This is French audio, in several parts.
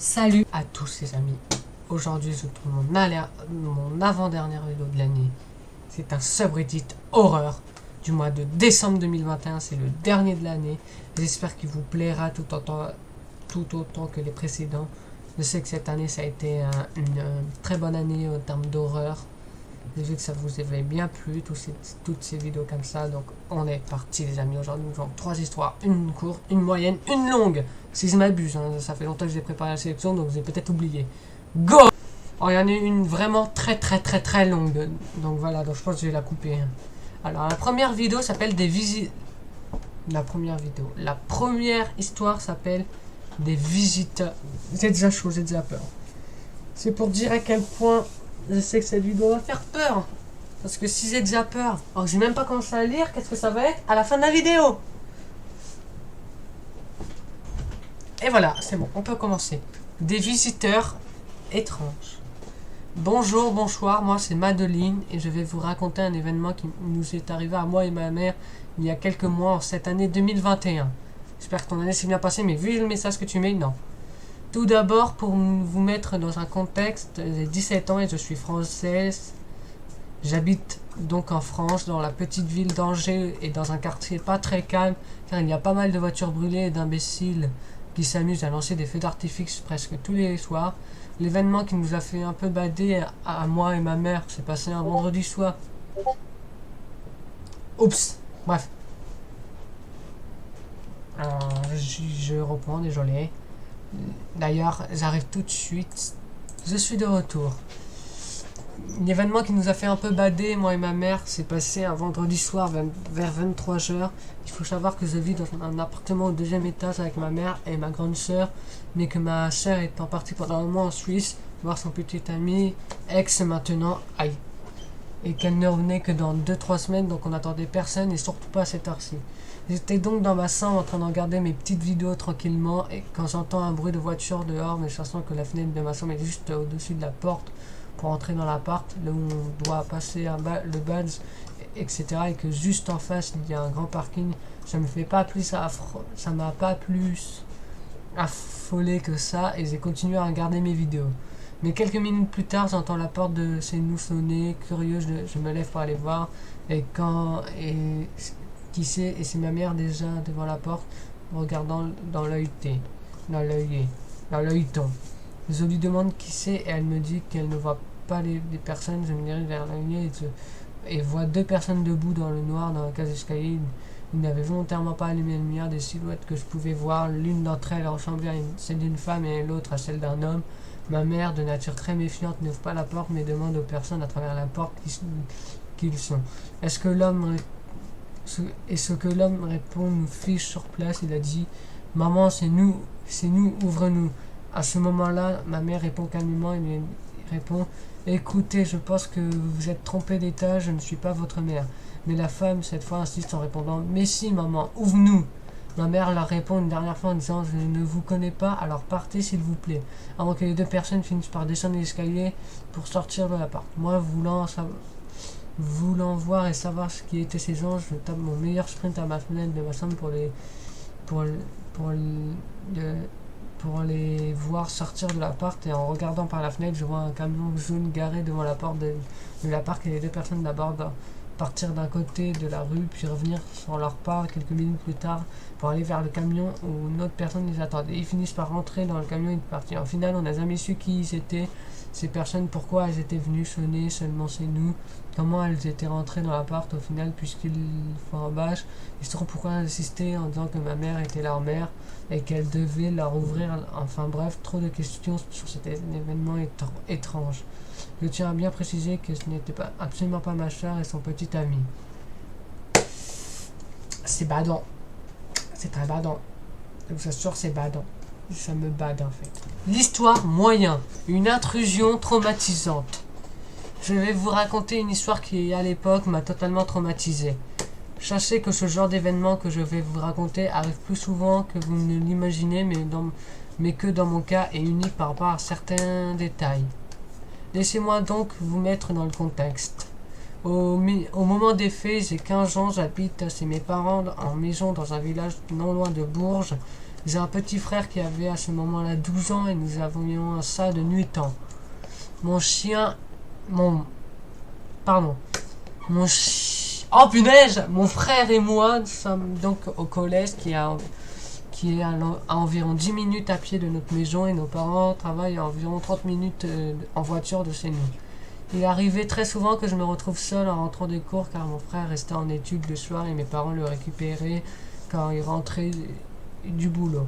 Salut à tous les amis. Aujourd'hui je tourne mon avant-dernière vidéo de l'année. C'est un subreddit horreur du mois de décembre 2021. C'est le dernier de l'année. J'espère qu'il vous plaira tout autant que les précédents. Je sais que cette année ça a été une très bonne année en termes d'horreur. J'ai vu que ça vous avait bien plu, toutes ces vidéos comme ça. Donc on est parti les amis. Aujourd'hui nous avons 3 histoires, une courte, une moyenne, une longue. Si je m'abuse, hein, ça fait longtemps que j'ai préparé la sélection, donc vous avez peut-être oublié. Go! Oh, il y en a une vraiment très longue. Donc voilà, donc je pense que je vais la couper. Alors la première vidéo s'appelle des visites. La première histoire s'appelle des visiteurs. J'ai déjà chaud, j'ai déjà peur. C'est pour dire à quel point je sais que cette vidéo va faire peur. Parce que si j'ai déjà peur, alors j'ai même pas commencé à lire, qu'est-ce que ça va être à la fin de la vidéo? Et voilà, c'est bon, on peut commencer. Des visiteurs étranges. Bonjour, bonsoir, moi c'est Madeline et je vais vous raconter un événement qui nous est arrivé à moi et ma mère il y a quelques mois en cette année 2021. J'espère que ton année s'est bien passée, mais vu le message que tu mets, non. Tout d'abord, pour vous mettre dans un contexte, j'ai 17 ans et je suis française. J'habite donc en France, dans la petite ville d'Angers et dans un quartier pas très calme, car il y a pas mal de voitures brûlées et d'imbéciles qui s'amusent à lancer des feux d'artifice presque tous les soirs. L'événement qui nous a fait un peu bader à moi et ma mère s'est passé un vendredi soir. Oups, bref. Je reprends, désolé. D'ailleurs, j'arrive tout de suite. Je suis de retour. L'événement qui nous a fait un peu bader, moi et ma mère, s'est passé un vendredi soir vers 23h. Il faut savoir que je vis dans un appartement au 2e étage avec ma mère et ma grande sœur, mais que ma sœur est en partie pendant un mois en Suisse, voir son petit ami, ex maintenant, aïe. Et qu'elle ne revenait que dans 2-3 semaines, donc on n'attendait personne et surtout pas à cette heure-ci. J'étais donc dans ma chambre en train de regarder mes petites vidéos tranquillement, et quand j'entends un bruit de voiture dehors, mais sachant que la fenêtre de ma chambre est juste au-dessus de la porte, pour entrer dans l'appart, là où on doit passer le badge, etc. Et que juste en face, il y a un grand parking. Ça m'a pas plus affolé que ça, et j'ai continué à regarder mes vidéos. Mais quelques minutes plus tard, j'entends la porte de chez nous sonner. Curieux, je me lève pour aller voir. Qui sait, et c'est ma mère déjà devant la porte, regardant dans l'œilleton. Je lui demande qui c'est et elle me dit qu'elle ne voit pas les personnes. Je me dirige vers l'œillet et vois 2 personnes debout dans le noir dans la cage d'escalier. Ils n'avaient volontairement pas allumé la lumière, des silhouettes que je pouvais voir. L'une d'entre elles ressemblait à celle d'une femme et l'autre à celle d'un homme. Ma mère, de nature très méfiante, n'ouvre pas la porte mais demande aux personnes à travers la porte qui ils sont. Est-ce que l'homme Et ce que l'homme répond nous fiche sur place. Il a dit: Maman, c'est nous, ouvre-nous. À ce moment-là, ma mère répond calmement et lui répond: Écoutez, je pense que vous vous êtes trompé d'étage, je ne suis pas votre mère. Mais la femme, cette fois, insiste en répondant: Mais si, maman, ouvre-nous. Ma mère leur répond une dernière fois en disant: Je ne vous connais pas, alors partez s'il vous plaît. Avant que les 2 personnes finissent par descendre l'escalier pour sortir de l'appart. Moi, voulant voir et savoir ce qui était ces anges, je tape mon meilleur sprint à ma fenêtre de ma chambre pour les voir sortir de l'appart, et en regardant par la fenêtre, je vois un camion jaune garé devant la porte de l'appart et les 2 personnes d'abord partir d'un côté de la rue puis revenir sur leur pas quelques minutes plus tard pour aller vers le camion où une autre personne les attendait. Ils finissent par rentrer dans le camion et partir. Au final, on n'a jamais su qui ils étaient, ces personnes, pourquoi elles étaient venues sonner seulement chez nous, comment elles étaient rentrées dans l'appart au final puisqu'ils font un bâche, et surtout pourquoi insister en disant que ma mère était leur mère et qu'elle devait leur ouvrir. Enfin bref, trop de questions sur cet événement étrange. Je tiens à bien préciser que ce n'était absolument pas ma soeur et son petit ami. C'est badant. C'est très badant. Je vous assure, c'est badant. Ça me bade en fait. L'histoire moyen. Une intrusion traumatisante. Je vais vous raconter une histoire qui, à l'époque, m'a totalement traumatisé. Sachez que ce genre d'événement que je vais vous raconter arrive plus souvent que vous ne l'imaginez, mais que dans mon cas est unique par rapport à certains détails. Laissez-moi donc vous mettre dans le contexte. Au moment des faits, j'ai 15 ans, j'habite chez mes parents en maison dans un village non loin de Bourges. J'ai un petit frère qui avait à ce moment-là 12 ans et nous avions ça de nuit temps. Mon chien... Mon... Pardon. Oh punaise! Mon frère et moi nous sommes donc au collège qui est à environ 10 minutes à pied de notre maison et nos parents travaillent à environ 30 minutes en voiture de chez nous. Il arrivait très souvent que je me retrouve seul en rentrant des cours car mon frère restait en études le soir et mes parents le récupéraient quand il rentrait du boulot.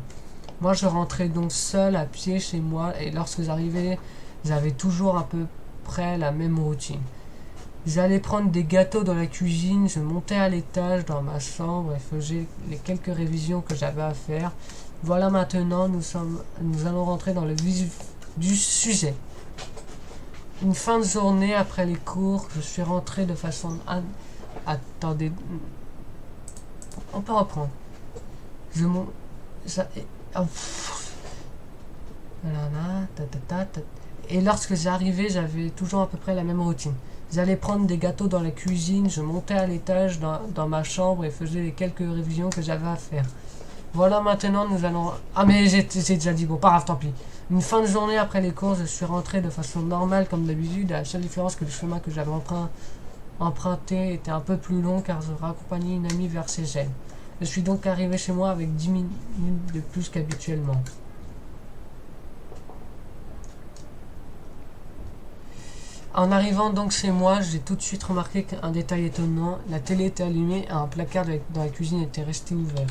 Moi je rentrais donc seul à pied chez moi et lorsque j'arrivais, j'avais toujours à peu près la même routine. J'allais prendre des gâteaux dans la cuisine, je montais à l'étage dans ma chambre et faisais les quelques révisions que j'avais à faire. Voilà, maintenant nous allons rentrer dans le vif du sujet. Une fin de journée après les cours, je suis rentré de façon... Attendez... On peut reprendre. Je m'en... Et lorsque j'arrivais, j'avais toujours à peu près la même routine. J'allais prendre des gâteaux dans la cuisine, je montais à l'étage dans ma chambre et faisais les quelques révisions que j'avais à faire. Voilà, maintenant nous allons... Ah mais j'ai déjà dit, bon, pas grave, tant pis. Une fin de journée après les cours, je suis rentré de façon normale comme d'habitude. La seule différence que le chemin que j'avais emprunté était un peu plus long car je raccompagnais une amie vers ses gènes. Je suis donc arrivé chez moi avec 10 minutes de plus qu'habituellement. En arrivant donc chez moi, j'ai tout de suite remarqué un détail étonnant. La télé était allumée et un placard dans la cuisine était resté ouvert.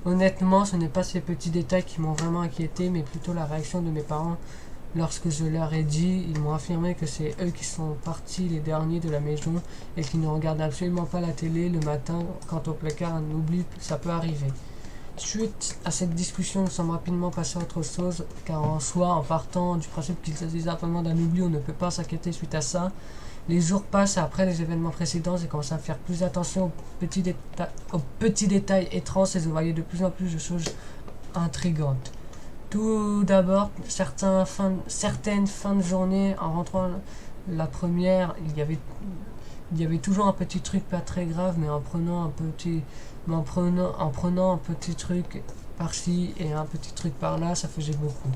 Honnêtement, ce n'est pas ces petits détails qui m'ont vraiment inquiété, mais plutôt la réaction de mes parents lorsque je leur ai dit. Ils m'ont affirmé que c'est eux qui sont partis les derniers de la maison et qu'ils ne regardent absolument pas la télé le matin. Quant au placard, un oubli, ça peut arriver. Suite à cette discussion, nous sommes rapidement passés à autre chose, car en soi, en partant du principe qu'il s'agit simplement d'un oubli, on ne peut pas s'inquiéter suite à ça. Les jours passent et après les événements précédents, j'ai commencé à faire plus attention aux petits détails étranges et je voyais de plus en plus de choses intrigantes. Tout d'abord, certaines fins de journée, en rentrant la première, il y avait toujours un petit truc pas très grave, mais en prenant un petit truc par-ci et un petit truc par-là, ça faisait beaucoup.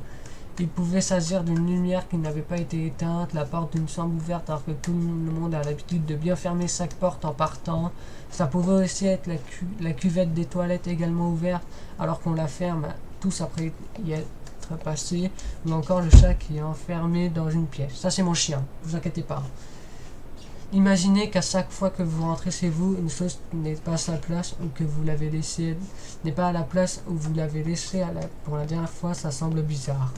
Il pouvait s'agir d'une lumière qui n'avait pas été éteinte, la porte d'une chambre ouverte alors que tout le monde a l'habitude de bien fermer sa porte en partant. Ça pouvait aussi être la cuvette des toilettes également ouverte alors qu'on la ferme tous après y être passé, ou encore le chat qui est enfermé dans une pièce. Ça c'est mon chien, ne vous inquiétez pas. Imaginez qu'à chaque fois que vous rentrez chez vous, une chose n'est pas à sa place ou que vous l'avez laissée n'est pas à la place où vous l'avez laissée pour la dernière fois, ça semble bizarre.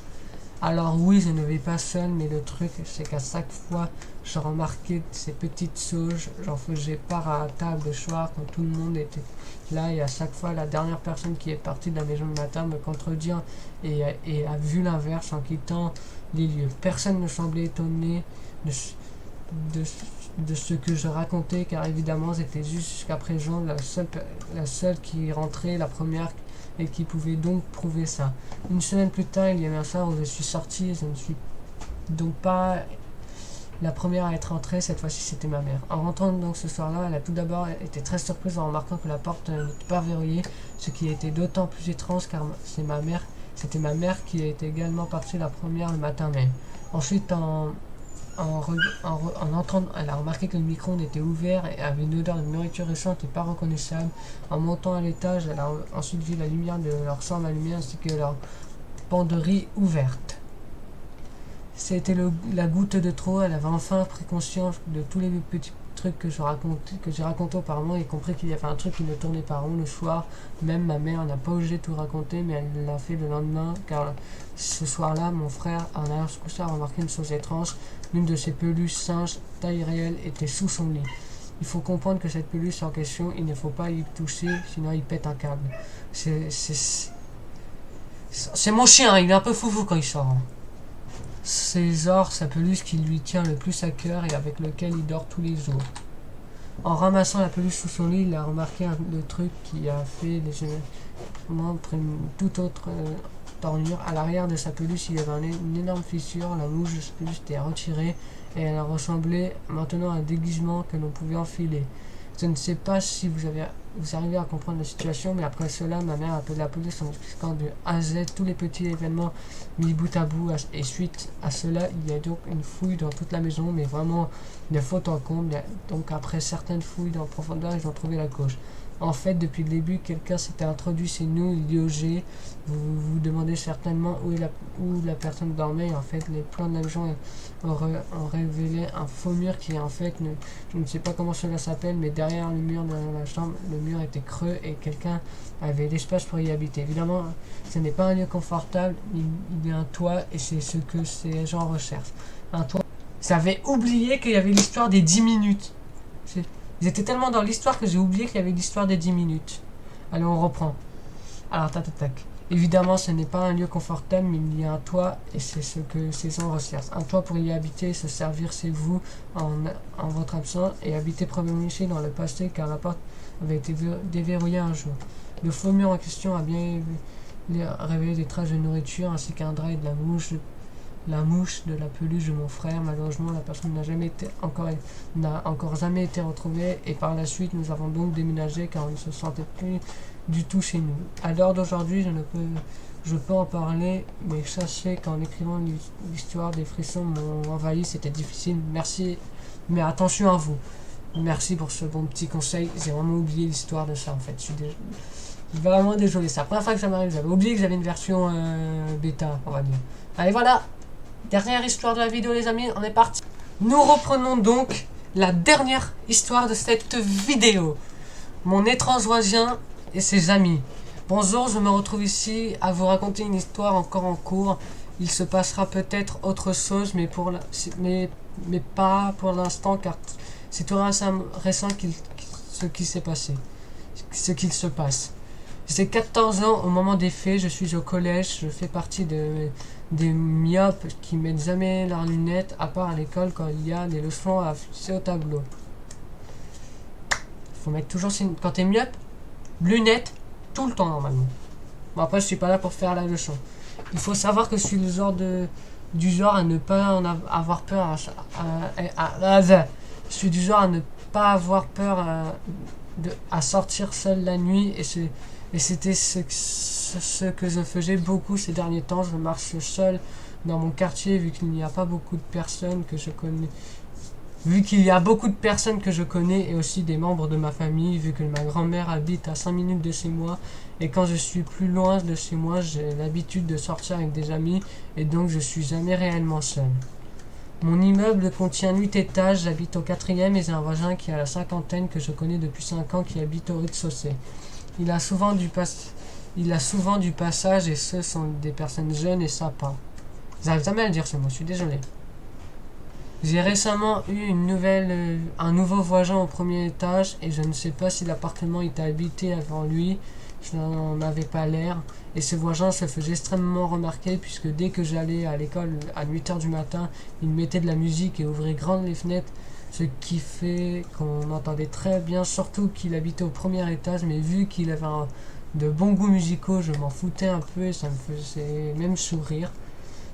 Alors oui, je ne vais pas seul, mais le truc c'est qu'à chaque fois je remarquais ces petites choses, j'en faisais part à la table le soir quand tout le monde était là et à chaque fois la dernière personne qui est partie de la maison le matin me contredit et a vu l'inverse en quittant les lieux. Personne ne semblait étonné de ce que je racontais car évidemment j'étais jusqu'à présent la seule qui rentrait, la première et qui pouvait donc prouver ça. Une semaine plus tard, il y avait un soir où je suis sorti et je ne suis donc pas la première à être entrée, cette fois-ci c'était ma mère. En rentrant donc ce soir-là, elle a tout d'abord été très surprise en remarquant que la porte n'était pas verrouillée, ce qui était d'autant plus étrange car c'était ma mère qui était également partie la première le matin même. Ensuite, en entrant, elle a remarqué que le micro-ondes était ouvert et avait une odeur de nourriture récente et pas reconnaissable. En montant à l'étage, elle a ensuite vu la lumière de leur chambre allumée ainsi que leur penderie ouverte. C'était la goutte de trop, elle avait enfin pris conscience de tous les petits trucs que j'ai raconté auparavant et compris qu'il y avait un truc qui ne tournait pas rond le soir. Même ma mère n'a pas osé tout raconter, mais elle l'a fait le lendemain car ce soir-là, mon frère, en allant se coucher, a remarqué une chose étrange. L'une de ses peluches singes, taille réelle, était sous son lit. Il faut comprendre que cette peluche en question, il ne faut pas y toucher, sinon il pète un câble. C'est mon chien, il est un peu foufou quand il sort. C'est genre sa peluche qui lui tient le plus à cœur et avec lequel il dort tous les jours. En ramassant la peluche sous son lit, il a remarqué le truc qui a fait légèrement après une toute autre tornure. À l'arrière de sa peluche, il y avait une énorme fissure. La mouche de sa peluche était retirée et elle ressemblait maintenant à un déguisement que l'on pouvait enfiler. Je ne sais pas si vous avez vous arrivez à comprendre la situation, mais après cela, ma mère appelle la police en expliquant de A à Z tous les petits événements mis bout à bout. Et suite à cela, il y a donc une fouille dans toute la maison, mais vraiment de faute en comble. Donc après certaines fouilles en profondeur, ils ont trouvé la cause. En fait, depuis le début, quelqu'un s'était introduit chez nous, il logé. Vous vous demandez certainement où la personne dormait. Et en fait, les plans de la maison ont révélé un faux mur qui, en fait, je ne sais pas comment cela s'appelle, mais derrière le mur de la chambre, le mur était creux et quelqu'un avait l'espace pour y habiter. Évidemment, ce n'est pas un lieu confortable, il y a un toit et c'est ce que ces gens recherchent. Un toit. J'avais oublié qu'il y avait l'histoire des 10 minutes. Ils étaient tellement dans l'histoire que j'ai oublié qu'il y avait l'histoire des 10 minutes. Allez, on reprend. Alors, tac. Évidemment, ce n'est pas un lieu confortable, mais il y a un toit et c'est ce que ces gens recherchent. Un toit pour y habiter, se servir chez vous en votre absence et habiter probablement ici dans le passé car la porte avait été déverrouillée un jour. Le faux mur en question a bien révélé des traces de nourriture ainsi qu'un drap et de la mouche de la peluche de mon frère. Malheureusement, la personne n'a encore jamais été retrouvée et par la suite, nous avons donc déménagé car on ne se sentait plus du tout chez nous. À l'heure d'aujourd'hui, je peux en parler, mais sachez qu'en écrivant l'histoire, des frissons m'ont envahi, c'était difficile. Merci, mais attention à vous. Merci pour ce bon petit conseil. J'ai vraiment oublié l'histoire de ça en fait. Je suis vraiment désolé. C'est la première fois que ça m'arrive. J'avais oublié que j'avais une version bêta, on va dire. Allez, voilà. Dernière histoire de la vidéo, les amis. On est parti. Nous reprenons donc la dernière histoire de cette vidéo. Mon étrange voisin et ses amis. Bonjour, je me retrouve ici à vous raconter une histoire encore en cours. Il se passera peut-être autre chose, mais pas pour l'instant, car c'est tout récent ce qui s'est passé. Ce qu'il se passe. J'ai 14 ans au moment des faits, je suis au collège, je fais partie des myopes qui mettent jamais leurs lunettes, à part à l'école quand il y a des leçons à afficher au tableau. Faut mettre toujours, quand t'es myope, lunettes, tout le temps normalement. Bon après je suis pas là pour faire la leçon. Il faut savoir que je suis du genre à ne pas en avoir peur je suis du genre à ne pas avoir peur à sortir seul la nuit et c'était ce que je faisais beaucoup ces derniers temps. Je marche seul dans mon quartier vu qu'il n'y a pas beaucoup de personnes que je connais. Vu qu'il y a beaucoup de personnes que je connais et aussi des membres de ma famille, vu que ma grand-mère habite à 5 minutes de chez moi et quand je suis plus loin de chez moi, j'ai l'habitude de sortir avec des amis et donc je suis jamais réellement seul. Mon immeuble contient 8 étages, j'habite au 4e et j'ai un voisin qui a la cinquantaine que je connais depuis 5 ans qui habite au rez-de-chaussée. Il a souvent du passage et ce sont des personnes jeunes et sympas. J'arrive jamais à le dire ce mot, je suis désolé. J'ai récemment eu un nouveau voisin au premier étage et je ne sais pas si l'appartement était habité avant lui, je n'en avais pas l'air. Et ce voisin se faisait extrêmement remarquer puisque dès que j'allais à l'école à 8 h du matin, il mettait de la musique et ouvrait grandes les fenêtres, ce qui fait qu'on entendait très bien, surtout qu'il habitait au premier étage, mais vu qu'il avait de bons goûts musicaux, je m'en foutais un peu et ça me faisait même sourire.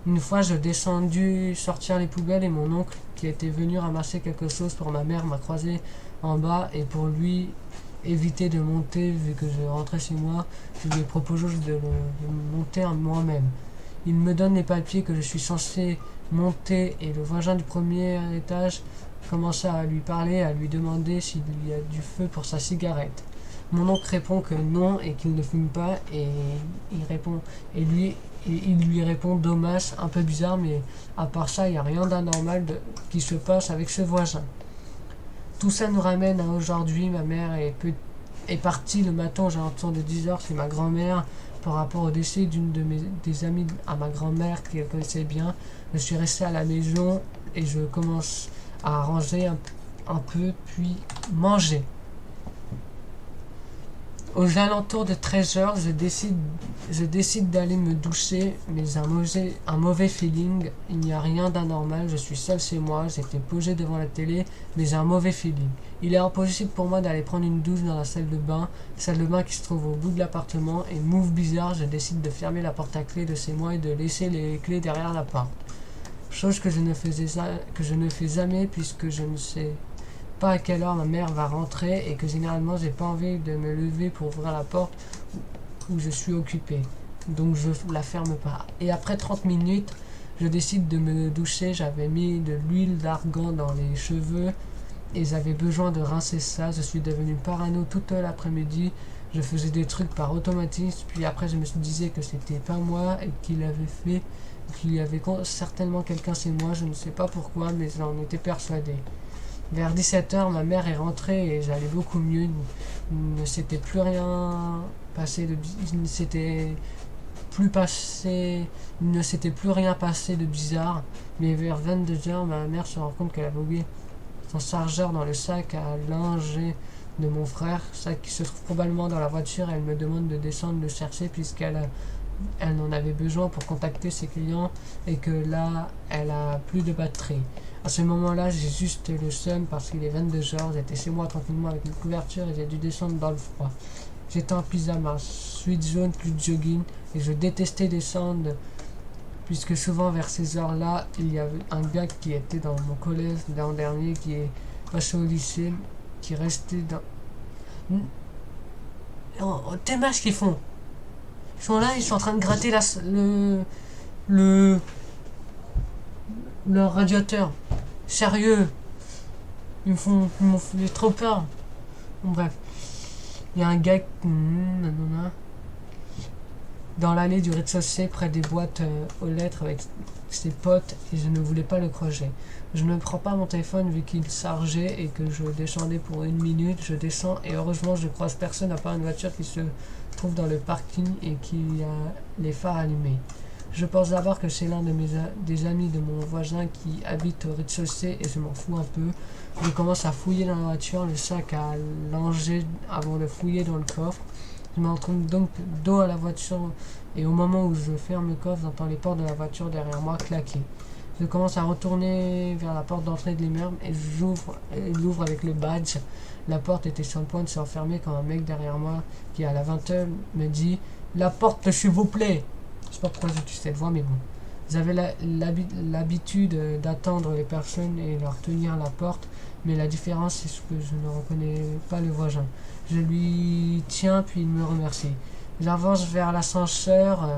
Une fois, je descendu sortir les poubelles et mon oncle, qui était venu ramasser quelque chose pour ma mère, m'a croisé en bas et pour lui éviter de monter vu que je rentrais chez moi, je lui ai proposé de monter moi-même. Il me donne les papiers que je suis censé monter et le voisin du premier étage commença à lui parler, à lui demander s'il y a du feu pour sa cigarette. Mon oncle répond que non et qu'il ne fume pas et il lui répond dommage, un peu bizarre, mais à part ça, il n'y a rien d'anormal qui se passe avec ce voisin. Tout ça nous ramène à aujourd'hui. Ma mère est partie le matin aux alentours de 10 h chez ma grand-mère par rapport au décès des amies à ma grand-mère qu'elle connaissait bien. Je suis resté à la maison et je commence à ranger un peu, puis manger. Aux alentours de 13 h, je décide d'aller me doucher, mais un mauvais feeling, il n'y a rien d'anormal, je suis seul chez moi, j'étais posé devant la télé, mais j'ai un mauvais feeling. Il est impossible pour moi d'aller prendre une douche dans la salle de bain qui se trouve au bout de l'appartement, et move bizarre, je décide de fermer la porte à clé de chez moi et de laisser les clés derrière la porte. Chose que je ne fais jamais puisque je ne sais pas à quelle heure ma mère va rentrer et que généralement j'ai pas envie de me lever pour ouvrir la porte où je suis occupé. Donc je la ferme pas. Et après 30 minutes, je décide de me doucher. J'avais mis de l'huile d'argan dans les cheveux et j'avais besoin de rincer ça. Je suis devenu parano toute l'après-midi. Je faisais des trucs par automatisme. Puis après, je me disais que c'était pas moi et qu'il avait fait, qu'il y avait certainement quelqu'un chez moi. Je ne sais pas pourquoi, mais j'en étais persuadé. Vers 17h, ma mère est rentrée et j'allais beaucoup mieux. Il ne s'était plus rien passé de il ne s'était plus rien passé de bizarre. Mais vers 22h, ma mère se rend compte qu'elle avait oublié son chargeur dans le sac à linge de mon frère, sac qui se trouve probablement dans la voiture. Elle me demande de descendre le chercher puisqu'elle en avait besoin pour contacter ses clients et que là, elle a plus de batterie. À ce moment-là, j'ai juste le seum parce qu'il est 22h, j'étais chez moi tranquillement avec une couverture et j'ai dû descendre dans le froid. J'étais en pyjama, sweat jaune plus de jogging et je détestais descendre puisque souvent vers ces heures-là, il y avait un gars qui était dans mon collège l'an dernier qui est passé au lycée, qui restait dans... Oh, tes masques ils font. Ils sont là, ils sont en train de gratter le radiateur. Sérieux. Ils m'ont fait trop peur. Bon, bref. Il y a un gars dans l'allée du rez-de-chaussée près des boîtes aux lettres avec ses potes et je ne voulais pas le crocher. Je ne prends pas mon téléphone vu qu'il chargeait et que je descendais pour 1 minute. Je descends et heureusement je croise personne à part une voiture qui se trouve dans le parking et qui a les phares allumés. Je pense d'abord que c'est l'un des amis de mon voisin qui habite au rez-de-chaussée et je m'en fous un peu. Je commence à fouiller dans la voiture, le sac à langer avant de fouiller dans le coffre. Je me retrouve donc dos à la voiture et au moment où je ferme le coffre, j'entends les portes de la voiture derrière moi claquer. Je commence à retourner vers la porte d'entrée de l'immeuble et j'ouvre avec le badge. La porte était sur le point de se refermer quand un mec derrière moi qui à la 20h me dit « La porte s'il vous plaît !» Je sais pas pourquoi j'ai cette voix mais bon. J'avais l'habitude d'attendre les personnes et leur tenir la porte, mais la différence c'est que je ne reconnais pas le voisin. Je lui tiens puis il me remercie. J'avance vers l'ascenseur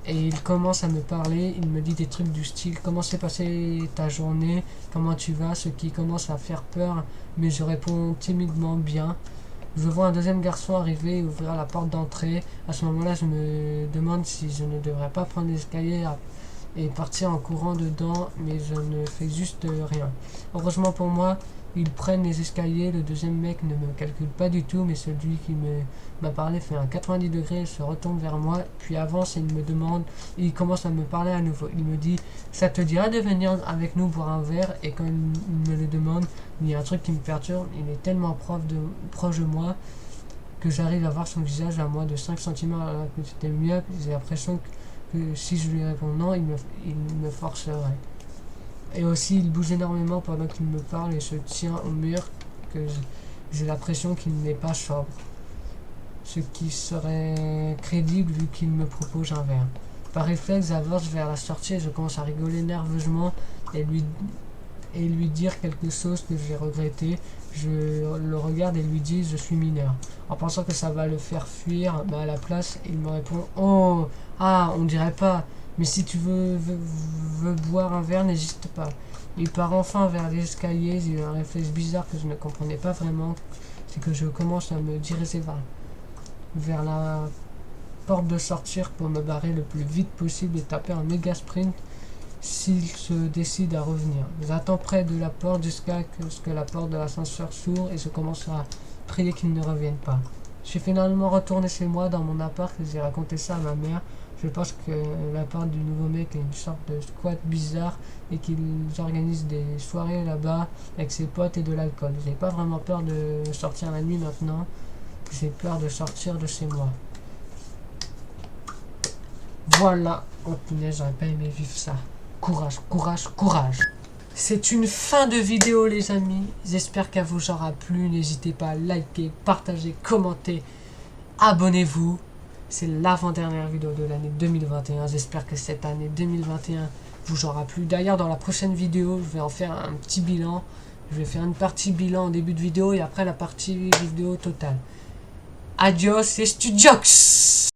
et il commence à me parler. Il me dit des trucs du style « Comment s'est passée ta journée? Comment tu vas ?» Ce qui commence à faire peur, mais je réponds timidement « Bien ». Je vois un deuxième garçon arriver et ouvrir la porte d'entrée. À ce moment-là, je me demande si je ne devrais pas prendre l'escalier et partir en courant dedans, mais je ne fais juste rien. Heureusement pour moi, ils prennent les escaliers. Le deuxième mec ne me calcule pas du tout, mais celui qui m'a parlé fait un 90 degrés, se retourne vers moi, puis avance et il me demande, et il commence à me parler à nouveau. Il me dit « Ça te dirait de venir avec nous boire un verre ?» Et quand il me le demande, il y a un truc qui me perturbe. Il est tellement proche de moi que j'arrive à voir son visage à moins de 5 cm alors que c'était mieux. J'ai l'impression que si je lui réponds non, il me forcerait. Et aussi, il bouge énormément pendant qu'il me parle et se tient au mur, que j'ai l'impression qu'il n'est pas sobre. Ce qui serait crédible vu qu'il me propose un verre. Par réflexe, j'avance vers la sortie et je commence à rigoler nerveusement et lui dire quelque chose que j'ai regretté. Je le regarde et lui dis « Je suis mineur ». En pensant que ça va le faire fuir, mais à la place, il me répond « Oh, ah, on dirait pas. Mais si tu veux boire un verre, n'hésite pas ». Il part enfin vers l'escalier. J'ai eu un réflexe bizarre que je ne comprenais pas vraiment. C'est que je commence à me diriger vers la porte de sortir pour me barrer le plus vite possible et taper un méga sprint s'il se décide à revenir. J'attends près de la porte jusqu'à ce que la porte de l'ascenseur s'ouvre et je commence à prier qu'il ne revienne pas. Je suis finalement retourné chez moi dans mon appart et j'ai raconté ça à ma mère. Je pense que l'appart du nouveau mec est une sorte de squat bizarre et qu'ils organisent des soirées là-bas avec ses potes et de l'alcool. J'ai pas vraiment peur de sortir la nuit maintenant. J'ai peur de sortir de chez moi. Voilà. Oh punaise, j'aurais pas aimé vivre ça. Courage, courage, courage. C'est une fin de vidéo les amis. J'espère qu'elle vous aura plu. N'hésitez pas à liker, partager, commenter. Abonnez-vous. C'est l'avant-dernière vidéo de l'année 2021. J'espère que cette année 2021 vous aura plu. D'ailleurs, dans la prochaine vidéo, je vais en faire un petit bilan Je vais faire une partie bilan en début de vidéo et après la partie vidéo totale. Adios et Studiox!